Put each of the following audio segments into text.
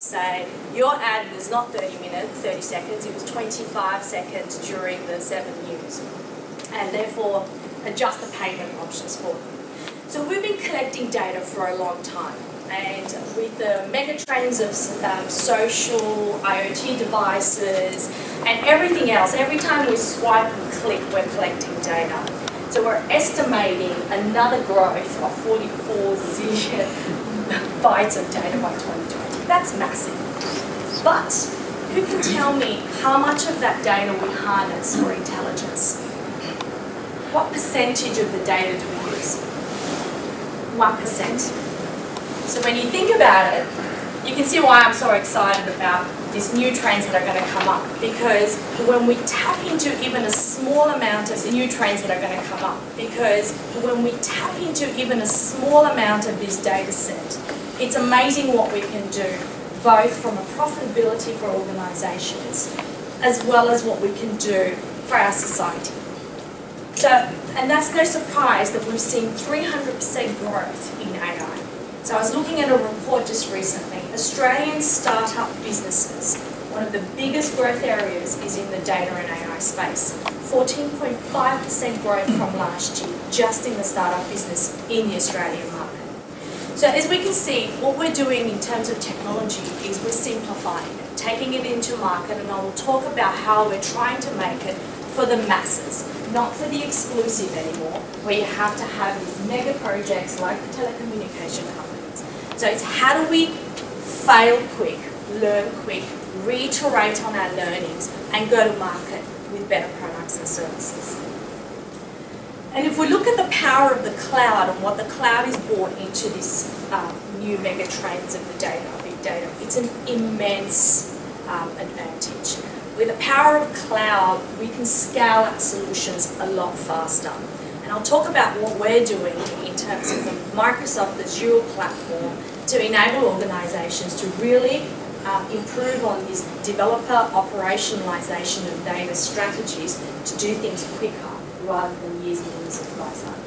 say your ad was not 30 minutes, 30 seconds, it was 25 seconds during the 7 years, and therefore adjust the payment options for them. So we've been collecting data for a long time, and with the mega trends of social, IoT devices, and everything else, every time we swipe and click, we're collecting data. So we're estimating another growth of 44 zillion bytes of data by 2020. That's massive. But who can tell me how much of that data we harness for intelligence? What percentage of the data do we use? 1%. So when you think about it, you can see why I'm so excited about these new trends that are going to come up, because when we tap into even a small amount of the new trends that are going to come up, because when we tap into even a small amount of this data set, it's amazing what we can do, both from a profitability for organisations as well as what we can do for our society. So, and that's no surprise that we've seen 300% growth in AI. So I was looking at a report just recently. Australian startup businesses, one of the biggest growth areas is in the data and AI space. 14.5% growth from last year, just in the startup business in the Australian market. So as we can see, what we're doing in terms of technology is we're simplifying it, taking it into market, and I will talk about how we're trying to make it for the masses, not for the exclusive anymore, where you have to have these mega projects like the telecommunication companies. So it's how do we fail quick, learn quick, reiterate on our learnings, and go to market with better products and services. And if we look at the power of the cloud and what the cloud is brought into this new mega trends of the data, big data, it's an immense advantage. With the power of cloud, we can scale our solutions a lot faster. And I'll talk about what we're doing in terms of the Microsoft Azure platform to enable organizations to really improve on this developer operationalization of data strategies to do things quicker rather than years and years of lifetime.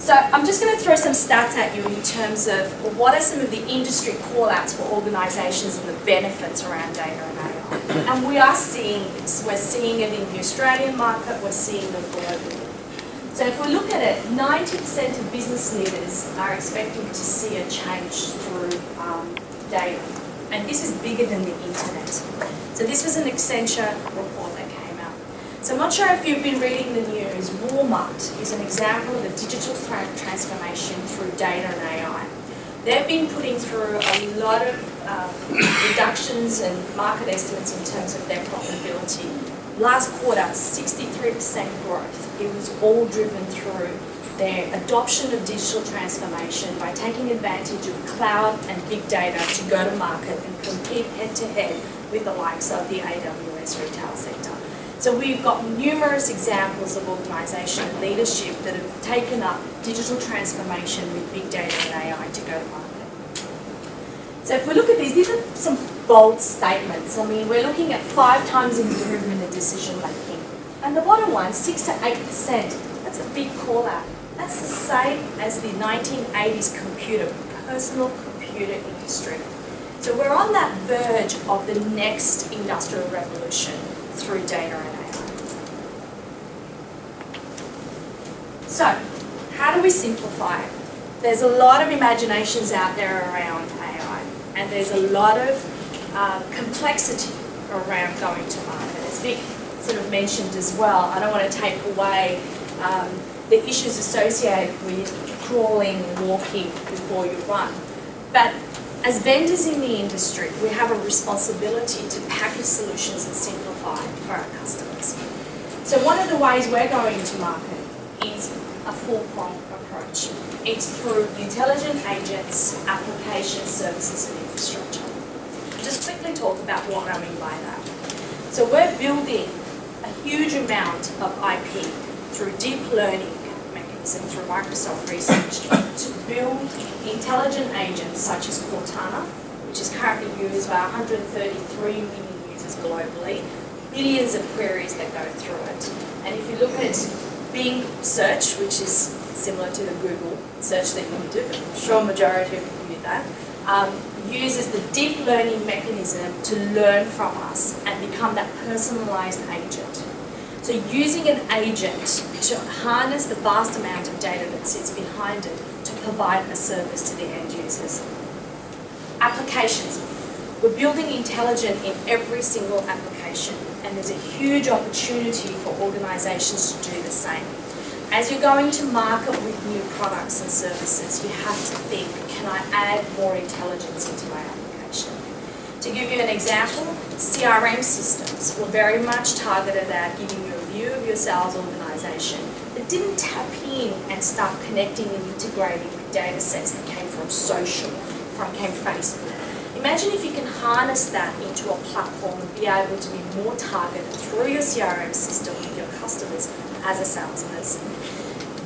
So I'm just going to throw some stats at you in terms of what are some of the industry call-outs for organisations and the benefits around data and AI. And we are seeing this. We're seeing it in the Australian market, we're seeing it globally. So if we look at it, 90% of business leaders are expecting to see a change through data. And this is bigger than the internet. So this was an Accenture report that came out. So I'm not sure if you've been reading the news. Walmart is an example of a digital transformation through data and AI. They've been putting through a lot of reductions and market estimates in terms of their profitability. Last quarter, 63% growth. It was all driven through their adoption of digital transformation by taking advantage of cloud and big data to go to market and compete head-to-head with the likes of the AWS retail sector. So we've got numerous examples of organisation and leadership that have taken up digital transformation with big data and AI to go to market. So if we look at these are some bold statements. I mean, we're looking at 5 times improvement in decision making. And the bottom one, 6 to 8%, that's a big call out. That's the same as the 1980s personal computer industry. So we're on that verge of the next industrial revolution through data and AI. So, how do we simplify it? There's a lot of imaginations out there around AI, and there's a lot of complexity around going to market. As Vic sort of mentioned as well, I don't want to take away the issues associated with crawling and walking before you run. But as vendors in the industry, we have a responsibility to package solutions and simplify for our customers. So one of the ways we're going to market is a four-pronged approach. It's through intelligent agents, application services and infrastructure. I'll just quickly talk about what I mean by that. So we're building a huge amount of IP through deep learning mechanism through Microsoft research to build intelligent agents such as Kortian, which is currently used by 133 million users globally, billions of queries that go through it. And if you look at Bing search, which is similar to the Google search that you do, I'm sure a majority of you do that, uses the deep learning mechanism to learn from us and become that personalized agent. So using an agent to harness the vast amount of data that sits behind it to provide a service to the end users. Applications. We're building intelligence in every single application, and there's a huge opportunity for organisations to do the same. As you're going to market with new products and services, you have to think, can I add more intelligence into my application? To give you an example, CRM systems were very much targeted at giving you a view of your sales organisation, but didn't tap in and start connecting and integrating with data sets that came from social, came from Facebook. Imagine if you can harness that into a platform and be able to be more targeted through your CRM system with your customers as a salesperson.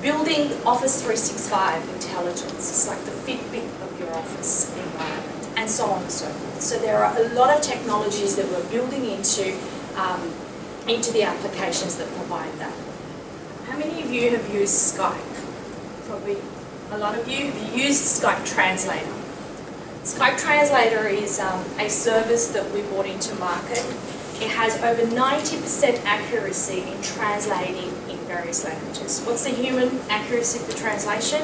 Building Office 365 intelligence is like the Fitbit of your office environment, and so on and so forth. So there are a lot of technologies that we're building into the applications that provide that. How many of you have used Skype? Probably a lot of you have used Skype Translator. Skype Translator is a service that we brought into market. It has over 90% accuracy in translating in various languages. What's the human accuracy for translation?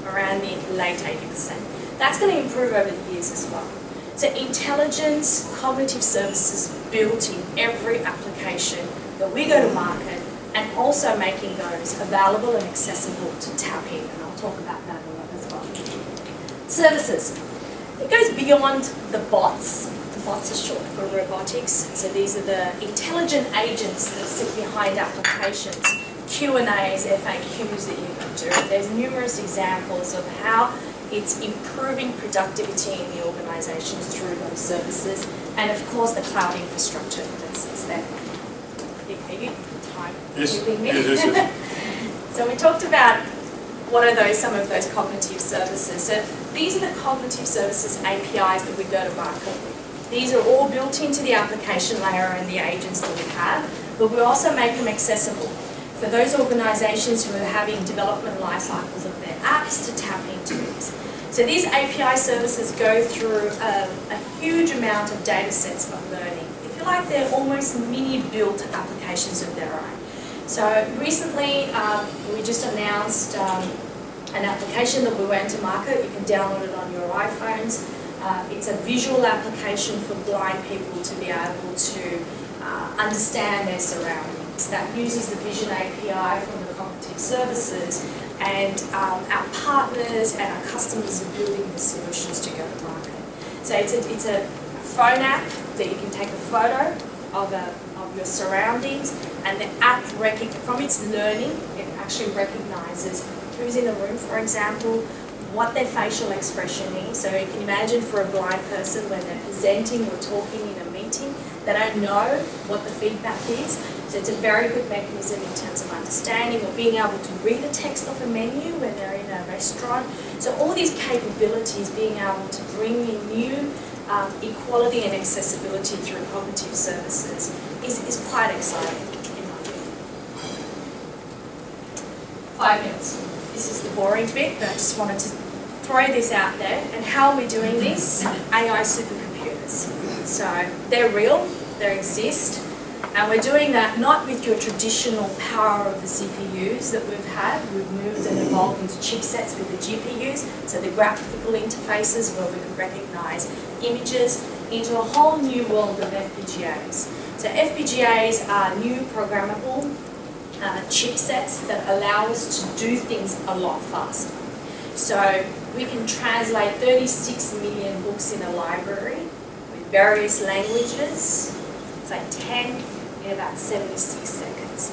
Around the late 80%. That's going to improve over the years as well. So intelligence, cognitive services built in every application that we go to market, and also making those available and accessible to tap in, and I'll talk about that a lot as well. Services. It goes beyond the bots. The bots are short for robotics. So these are the intelligent agents that sit behind applications, Q&As, FAQs that you can do. There's numerous examples of how it's improving productivity in the organisations through those services, and of course the cloud infrastructure that sits there. Are you time? Yes. Yes. So we talked about what are some of those cognitive services. So these are the cognitive services APIs that we go to market with. These are all built into the application layer and the agents that we have, but we also make them accessible for those organisations who are having development life cycles of their apps to tap into these. So these API services go through a huge amount of data sets of learning. If you like, they're almost mini-built applications of their own. So recently, we just announced an application that we went to market. You can download it on your iPhones. It's a visual application for blind people to be able to understand their surroundings. That uses the Vision API from the cognitive services, and our partners and our customers are building the solutions to go to market. So it's a phone app that you can take a photo of your surroundings, and the app, from its learning, it actually recognises who's in the room, for example, what their facial expression is. So you can imagine for a blind person when they're presenting or talking in a meeting, they don't know what the feedback is. So it's a very good mechanism in terms of understanding or being able to read a text off a menu when they're in a restaurant. So all these capabilities, being able to bring in new equality and accessibility through cognitive services is quite exciting in my view. 5 minutes. This is the boring bit, but I just wanted to throw this out there. And how are we doing this? AI supercomputers. So they're real, they exist, and we're doing that not with your traditional power of the CPUs that we've had. We've moved and evolved into chipsets with the GPUs, so the graphical interfaces where we can recognise images, into a whole new world of FPGAs. So FPGAs are new programmable chipsets that allow us to do things a lot faster. So we can translate 36 million books in a library with various languages, say 10 in about 76 seconds.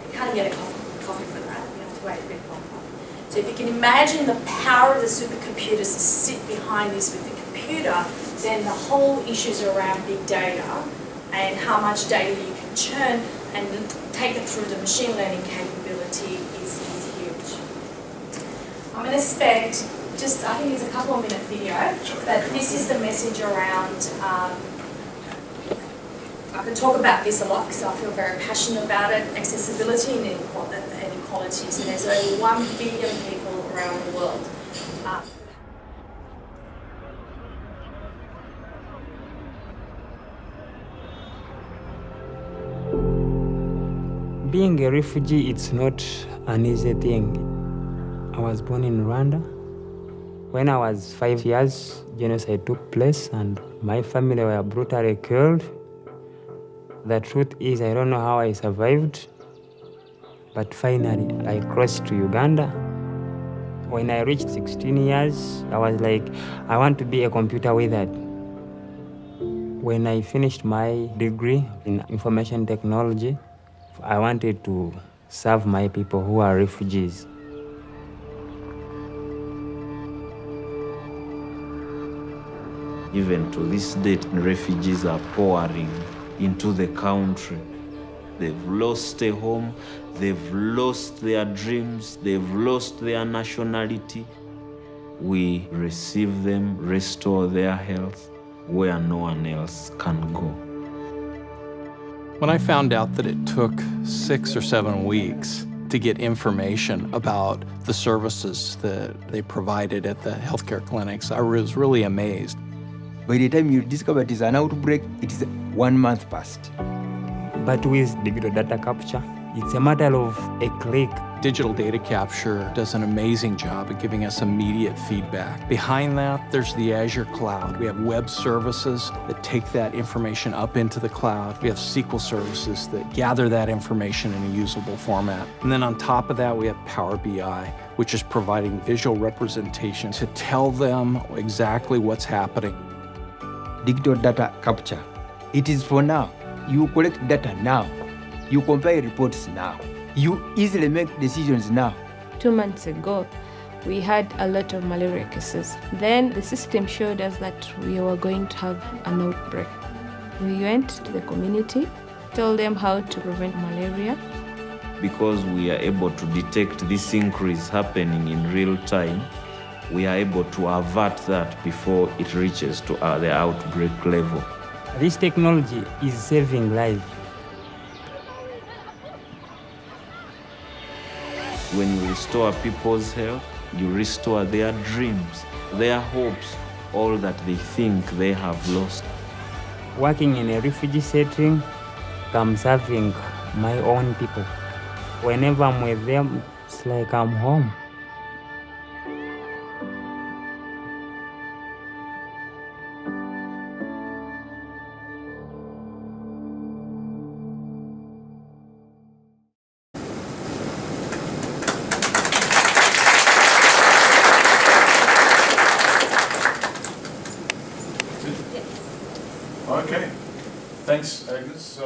You can't get a coffee for that, you have to wait a bit longer. So if you can imagine the power of the supercomputers to sit behind this with the computer, then the whole issues around big data and how much data you can churn and take it through the machine learning capability is huge. I'm going to spend just, I think it's a couple of minute video, but this is the message around, I can talk about this a lot because I feel very passionate about it, accessibility and inequalities, and there's only 1 billion people around the world. Being a refugee, it's not an easy thing. I was born in Rwanda. When I was 5 years, genocide took place and my family were brutally killed. The truth is, I don't know how I survived, but finally I crossed to Uganda. When I reached 16 years, I was like, I want to be a computer wizard. When I finished my degree in information technology, I wanted to serve my people who are refugees. Even to this date, refugees are pouring into the country. They've lost a home, they've lost their dreams, they've lost their nationality. We receive them, restore their health where no one else can go. When I found out that it took 6 or 7 weeks to get information about the services that they provided at the healthcare clinics, I was really amazed. By the time you discover it is an outbreak, it is 1 month past. But with digital data capture, it's a matter of a click. Digital data capture does an amazing job at giving us immediate feedback. Behind that, there's the Azure cloud. We have web services that take that information up into the cloud. We have SQL services that gather that information in a usable format. And then on top of that, we have Power BI, which is providing visual representation to tell them exactly what's happening. Digital data capture, it is for now. You collect data now. You compile reports now. You easily make decisions now. 2 months ago, we had a lot of malaria cases. Then the system showed us that we were going to have an outbreak. We went to the community, told them how to prevent malaria. Because we are able to detect this increase happening in real time, we are able to avert that before it reaches to the outbreak level. This technology is saving lives. When you restore people's health, you restore their dreams, their hopes, all that they think they have lost. Working in a refugee setting, I'm serving my own people. Whenever I'm with them, it's like I'm home. Okay, thanks, Agnes.